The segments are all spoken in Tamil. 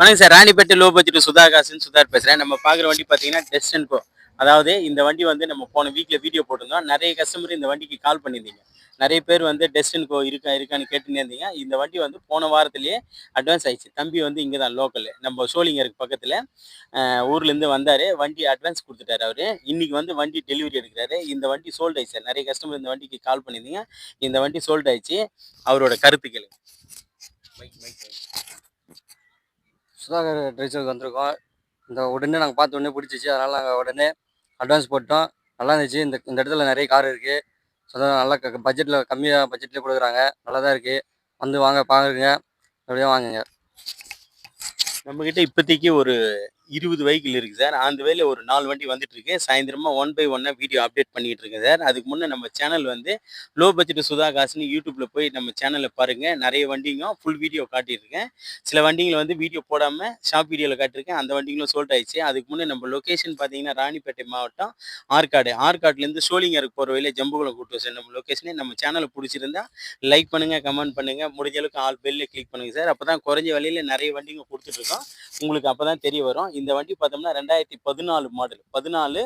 வணக்கம் சார். ராணிப்பேட்டை லோ பட்ஜெட் சுதாகாசுன்னு சுதார் பேசுறேன். நம்ம பார்க்குற வண்டி பார்த்தீங்கன்னா, டெஸ்ட் அண்ட் கோ. அதாவது இந்த வண்டி வந்து நம்ம போன வீக்ல வீடியோ போட்டிருந்தோம். நெறைய கஸ்டமர் இந்த வண்டிக்கு கால் பண்ணியிருந்தீங்க. நெறைய பேர் வந்து டெஸ்ட் அண்ட் கோ இருக்கான்னு கேட்டுன்னே இருந்தீங்க. இந்த வண்டி வந்து போன வாரத்திலேயே அட்வான்ஸ் ஆயிடுச்சு. தம்பி வந்து இங்க தான் லோக்கலு. நம்ம சோளிங்கருக்கு பக்கத்துல ஊர்லேருந்து வந்தாரு. வண்டி அட்வான்ஸ் குடுத்துட்டாரு அவரு. இன்னைக்கு வந்து வண்டி டெலிவரி எடுக்குறாரு. இந்த வண்டி சோல்ட் ஆயிடுச்சு சார். நெறைய கஸ்டமர் இந்த வண்டிக்கு கால் பண்ணியிருந்தீங்க. இந்த வண்டி சோல்ட் ஆயிடுச்சு. அவரோட கருத்து கேளுங்க. Mic mic mic. சுதாகர் ட்ரைஸுக்கு வந்திருக்கோம். இந்த உடனே நாங்கள் பார்த்த உடனே பிடிச்சிச்சு. அதனால் நாங்கள் உடனே அட்வான்ஸ் போட்டோம். நல்லா இருந்துச்சு. இந்த இடத்துல நிறைய கார் இருக்குது. ஸோ நல்லா பட்ஜெட்டில் கம்மியாக பட்ஜெட்லேயே கொடுக்குறாங்க. நல்லா தான் இருக்குது. வந்து வாங்க பாருங்க, அப்படியே வாங்குங்க. நம்மகிட்ட இப்போதைக்கு ஒரு 20 வெஹிக்கிள் இருக்குது சார். அந்த வேலையில் ஒரு 4 வண்டி வந்துட்டுருக்கு. சாயந்தரமாக 1 பை 1 வீடியோ அப்டேட் பண்ணிகிட்டு இருக்கேன் சார். அதுக்கு முன்னே நம்ம சேனல் வந்து லோ பட்ஜெட் சுதாகாசுன்னு யூடியூப்பில் போய் நம்ம சேனலில் பாருங்கள். நிறைய வண்டிங்க ஃபுல் வீடியோ காட்டியிருக்கேன். சில வண்டிங்களை வந்து வீடியோ போடாமல் ஷார்ட் வீடியோவில் காட்டியிருக்கேன். அந்த வண்டிங்களும் சோல்ட் ஆயிடுச்சு. அதுக்கு முன்னே நம்ம லொக்கேஷன் பார்த்தீங்கன்னா ராணிப்பேட்டை மாவட்டம் ஆற்காடு. ஆற்காட்லேருந்து சோளிங்கருக்கு போகிற வழியில் ஜம்புகுளம் கூட்டு சார் நம்ம லொக்கேஷனே. நம்ம சேனலை பிடிச்சிருந்தா லைக் பண்ணுங்கள், கமெண்ட் பண்ணுங்கள். முடிஞ்ச அளவுக்கு ஆல் பெல்லில் கிளிக் பண்ணுங்கள் சார். அப்போ தான் குறைஞ்ச விலையில் நிறைய வண்டிங்க கொடுத்துட்ருக்கோம். உங்களுக்கு அப்போ தான் தெரிய வரும். இந்த வண்டி பார்த்தோம்னா 2014 மாடல். 14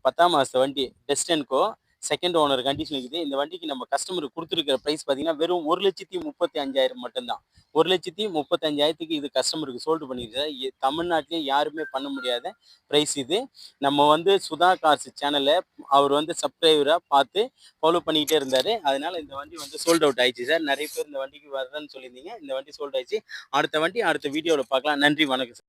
10ஆம் மாத வண்டி. Test and go. Second owner condition இருக்குது. இந்த வண்டிக்கு நம்ம கஸ்டமருக்கு கொடுத்துருக்கிற ப்ரைஸ் பார்த்தீங்கன்னா வெறும் 1,35,000 மட்டும்தான். 1,35,000க்கு இது கஸ்டமருக்கு சோல்டு பண்ணியிருக்கு. தமிழ்நாட்டிலே யாருமே பண்ண முடியாத ப்ரைஸ் இது. நம்ம வந்து சுதா கார்ஸ் சேனலை அவர் வந்து சப்ஸ்கிரைபராக பார்த்து ஃபாலோ பண்ணிக்கிட்டே இருந்தார். அதனால இந்த வண்டி வந்து சோல்ட் அவுட் ஆயிடுச்சு சார். நிறைய பேர் இந்த வண்டிக்கு வரேன்னு சொல்லியிருந்தீங்க. இந்த வண்டி சோல்ட் ஆயிடுச்சு. அடுத்த வண்டி அடுத்த வீடியோவில் பார்க்கலாம். நன்றி, வணக்கம் சார்.